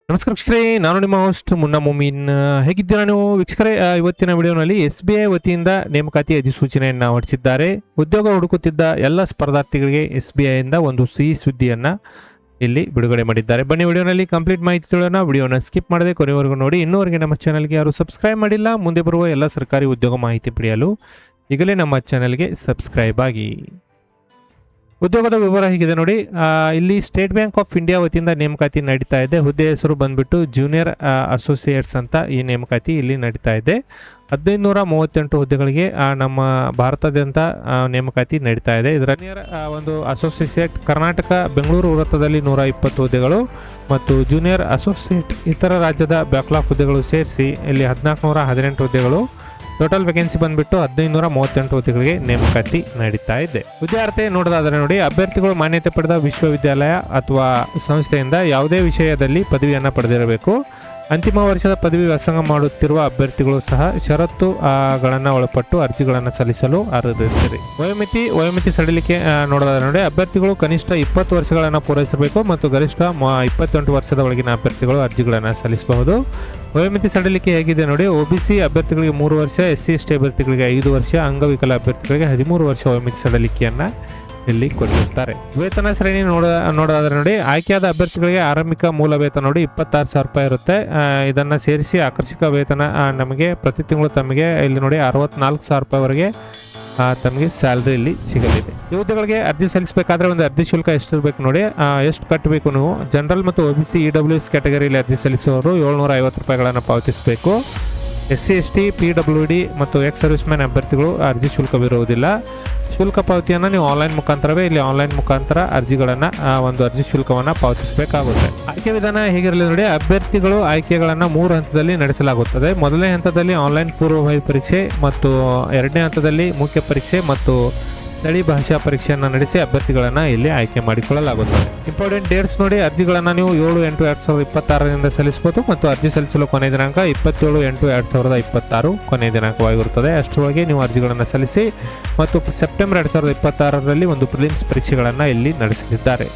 ನಮಸ್ಕಾರ ವೀಕ್ಷಕರೇ, ನಾನು ನಿಮ್ಮ ಹೋಸ್ಟ್ ಮುನ್ನಾ ಮುಮೀನ್. ಹೇಗಿದ್ದೀರಾ ನೀವು ವೀಕ್ಷಕರೇ? ಇವತ್ತಿನ ವಿಡಿಯೋನಲ್ಲಿ SBI ವತಿಯಿಂದ ನೇಮಕಾತಿ ಅಧಿಸೂಚನೆಯನ್ನು ಹೊರಡಿಸಿದ್ದಾರೆ. ಉದ್ಯೋಗ ಹುಡುಕುತ್ತಿದ್ದ ಎಲ್ಲ ಸ್ಪರ್ಧಾರ್ಥಿಗಳಿಗೆ SBI ಇಂದ ಒಂದು ಸಿಹಿ ಸುದ್ದಿಯನ್ನು ಇಲ್ಲಿ ಬಿಡುಗಡೆ ಮಾಡಿದ್ದಾರೆ. ಬನ್ನಿ ವಿಡಿಯೋನಲ್ಲಿ ಕಂಪ್ಲೀಟ್ ಮಾಹಿತಿ ತಿಳಿಯೋಣ. ವಿಡಿಯೋನ ಸ್ಕಿಪ್ ಮಾಡದೆ ಕೊನೆವರೆಗೂ ನೋಡಿ. ಇನ್ನೂವರೆಗೆ ನಮ್ಮ ಚಾನಲ್ಗೆ ಯಾರು ಸಬ್ಸ್ಕ್ರೈಬ್ ಮಾಡಿಲ್ಲ, ಮುಂದೆ ಬರುವ ಎಲ್ಲ ಸರ್ಕಾರಿ ಉದ್ಯೋಗ ಮಾಹಿತಿ ಪಡೆಯಲು ಈಗಲೇ ನಮ್ಮ ಚಾನಲ್ಗೆ ಸಬ್ಸ್ಕ್ರೈಬ್ ಆಗಿ. ಉದ್ಯೋಗದ ವಿವರ ಹೀಗಿದೆ ನೋಡಿ. ಇಲ್ಲಿ ಸ್ಟೇಟ್ ಬ್ಯಾಂಕ್ ಆಫ್ ಇಂಡಿಯಾ ವತಿಯಿಂದ ನೇಮಕಾತಿ ನಡೀತಾ ಇದೆ. ಹುದ್ದೆ ಹೆಸರು ಬಂದ್ಬಿಟ್ಟು ಜೂನಿಯರ್ ಅಸೋಸಿಯೇಟ್ಸ್ ಅಂತ ಈ ನೇಮಕಾತಿ ಇಲ್ಲಿ ನಡೀತಾ ಇದೆ. 1538 ಹುದ್ದೆಗಳಿಗೆ ನಮ್ಮ ಭಾರತದಾದ್ಯಂತ ನೇಮಕಾತಿ ನಡೀತಾ ಇದೆ. ಇದರ ಒಂದು ಅಸೋಸಿಯೇಟ್ ಕರ್ನಾಟಕ ಬೆಂಗಳೂರು ವೃತ್ತದಲ್ಲಿ 120 ಹುದ್ದೆಗಳು ಮತ್ತು ಜೂನಿಯರ್ ಅಸೋಸಿಯೇಟ್ ಇತರ ರಾಜ್ಯದ ಬ್ಯಾಕ್ಲಾಗ್ ಹುದ್ದೆಗಳು ಸೇರಿಸಿ ಇಲ್ಲಿ 1418 ಹುದ್ದೆಗಳು. ಟೋಟಲ್ ವೇಕೆನ್ಸಿ ಬಂದ್ಬಿಟ್ಟು 1538 ಹುದ್ದೆಗಳಿಗೆ ನೇಮಕಾತಿ ನಡೀತಾ ಇದೆ. ವಿದ್ಯಾರ್ಥಿ ನೋಡೋದಾದ್ರೆ ನೋಡಿ, ಅಭ್ಯರ್ಥಿಗಳು ಮಾನ್ಯತೆ ಪಡೆದ ವಿಶ್ವವಿದ್ಯಾಲಯ ಅಥವಾ ಸಂಸ್ಥೆಯಿಂದ ಯಾವುದೇ ವಿಷಯದಲ್ಲಿ ಪದವಿಯನ್ನು ಪಡೆದಿರಬೇಕು. ಅಂತಿಮ ವರ್ಷದ ಪದವಿ ವ್ಯಾಸಂಗ ಮಾಡುತ್ತಿರುವ ಅಭ್ಯರ್ಥಿಗಳು ಸಹ ಷರತ್ತುಗಳನ್ನು ಒಳಪಟ್ಟು ಅರ್ಜಿಗಳನ್ನು ಸಲ್ಲಿಸಲು ಅರ್ಹರಿರುತ್ತಾರೆ. ವಯೋಮಿತಿ ಸಡಿಲಿಕೆ ನೋಡೋದಾದ್ರೆ ನೋಡಿ, ಅಭ್ಯರ್ಥಿಗಳು ಕನಿಷ್ಠ 20 ವರ್ಷಗಳನ್ನು ಪೂರೈಸಬೇಕು ಮತ್ತು ಗರಿಷ್ಠ 28 ವರ್ಷದ ಒಳಗಿನ ಅಭ್ಯರ್ಥಿಗಳು ಅರ್ಜಿಗಳನ್ನು ಸಲ್ಲಿಸಬಹುದು. ವಯೋಮಿತಿ ಸಡಿಲಿಕೆ ಹೇಗಿದೆ ನೋಡಿ, OBC ಅಭ್ಯರ್ಥಿಗಳಿಗೆ 3 ವರ್ಷ, SC/ST ಅಭ್ಯರ್ಥಿಗಳಿಗೆ 5 ವರ್ಷ, ಅಂಗವಿಕಲ ಅಭ್ಯರ್ಥಿಗಳಿಗೆ 13 ವರ್ಷ ವಯೋಮಿತಿ ಸಡಿಲಿಕೆಯನ್ನು ಇಲ್ಲಿ ಕೊಟ್ಟಿರ್ತಾರೆ. ವೇತನ ಶ್ರೇಣಿ ನೋಡೋದಾದ್ರೆ ನೋಡಿ, ಆಯ್ಕೆಯಾದ ಅಭ್ಯರ್ಥಿಗಳಿಗೆ ಆರಂಭಿಕ ಮೂಲ ವೇತನ ನೋಡಿ 26,000 ರೂಪಾಯಿ ಇರುತ್ತೆ. ಇದನ್ನು ಸೇರಿಸಿ ಆಕರ್ಷಕ ವೇತನ ನಮಗೆ ಪ್ರತಿ ತಿಂಗಳು ತಮಗೆ ಇಲ್ಲಿ ನೋಡಿ 64,000 ರೂಪಾಯಿವರೆಗೆ ತಮಗೆ ಸ್ಯಾಲ್ರಿ ಇಲ್ಲಿ ಸಿಗಲಿದೆ. ಈ ಹುದ್ದೆಗಳಿಗೆ ಅರ್ಜಿ ಸಲ್ಲಿಸಬೇಕಾದ್ರೆ ಒಂದು ಅರ್ಜಿ ಶುಲ್ಕ ಎಷ್ಟಿರಬೇಕು ನೋಡಿ, ಎಷ್ಟು ಕಟ್ಟಬೇಕು ನೀವು. ಜನರಲ್ ಮತ್ತು OBC EWS ಕ್ಯಾಟಗರಿಯಲ್ಲಿ ಅರ್ಜಿ ಸಲ್ಲಿಸುವವರು 750 ರೂಪಾಯಿಗಳನ್ನು ಪಾವತಿಸಬೇಕು. SC/ST PWD ಮತ್ತು ಎಕ್ಸ್ ಸರ್ವಿಸ್ ಮ್ಯಾನ್ ಅಭ್ಯರ್ಥಿಗಳು ಅರ್ಜಿ ಶುಲ್ಕವಿರುವುದಿಲ್ಲ. ಶುಲ್ಕ ಪಾವತಿಯನ್ನು ನೀವು ಆನ್ಲೈನ್ ಮುಖಾಂತರವೇ ಇಲ್ಲಿ ಆನ್ಲೈನ್ ಮುಖಾಂತರ ಅರ್ಜಿಗಳನ್ನು ಒಂದು ಅರ್ಜಿ ಶುಲ್ಕವನ್ನು ಪಾವತಿಸಬೇಕಾಗುತ್ತೆ. ಆಯ್ಕೆ ವಿಧಾನ ಹೇಗಿರಲಿ ನೋಡಿ, ಅಭ್ಯರ್ಥಿಗಳು ಆಯ್ಕೆಗಳನ್ನು 3 ಹಂತದಲ್ಲಿ ನಡೆಸಲಾಗುತ್ತದೆ. ಮೊದಲನೇ ಹಂತದಲ್ಲಿ ಆನ್ಲೈನ್ ಪೂರ್ವಭಾವಿ ಪರೀಕ್ಷೆ ಮತ್ತು ಎರಡನೇ ಹಂತದಲ್ಲಿ ಮುಖ್ಯ ಪರೀಕ್ಷೆ ಮತ್ತು ಸ್ಥಳೀಯ ಭಾಷಾ ಪರೀಕ್ಷೆಯನ್ನು ನಡೆಸಿ ಅಭ್ಯರ್ಥಿಗಳನ್ನು ಇಲ್ಲಿ ಆಯ್ಕೆ ಮಾಡಿಕೊಳ್ಳಲಾಗುತ್ತದೆ. ಇಂಪಾರ್ಟೆಂಟ್ ಡೇಟ್ಸ್ ನೋಡಿ, ಅರ್ಜಿಗಳನ್ನು ನೀವು 7/8/2026 ಸಲ್ಲಿಸಬಹುದು ಮತ್ತು ಅರ್ಜಿ ಸಲ್ಲಿಸಲು ಕೊನೆಯ ದಿನಾಂಕ 27/8/2026 ಕೊನೆಯ ದಿನಾಂಕವಾಗಿರುತ್ತದೆ. ಅಷ್ಟರೊಳಗೆ ನೀವು ಅರ್ಜಿಗಳನ್ನು ಸಲ್ಲಿಸಿ ಮತ್ತು ಸೆಪ್ಟೆಂಬರ್ 2026 ಒಂದು ಪ್ರಿಲಿಮ್ಸ್ ಪರೀಕ್ಷೆಗಳನ್ನು ಇಲ್ಲಿ ನಡೆಸಲಿದ್ದಾರೆ.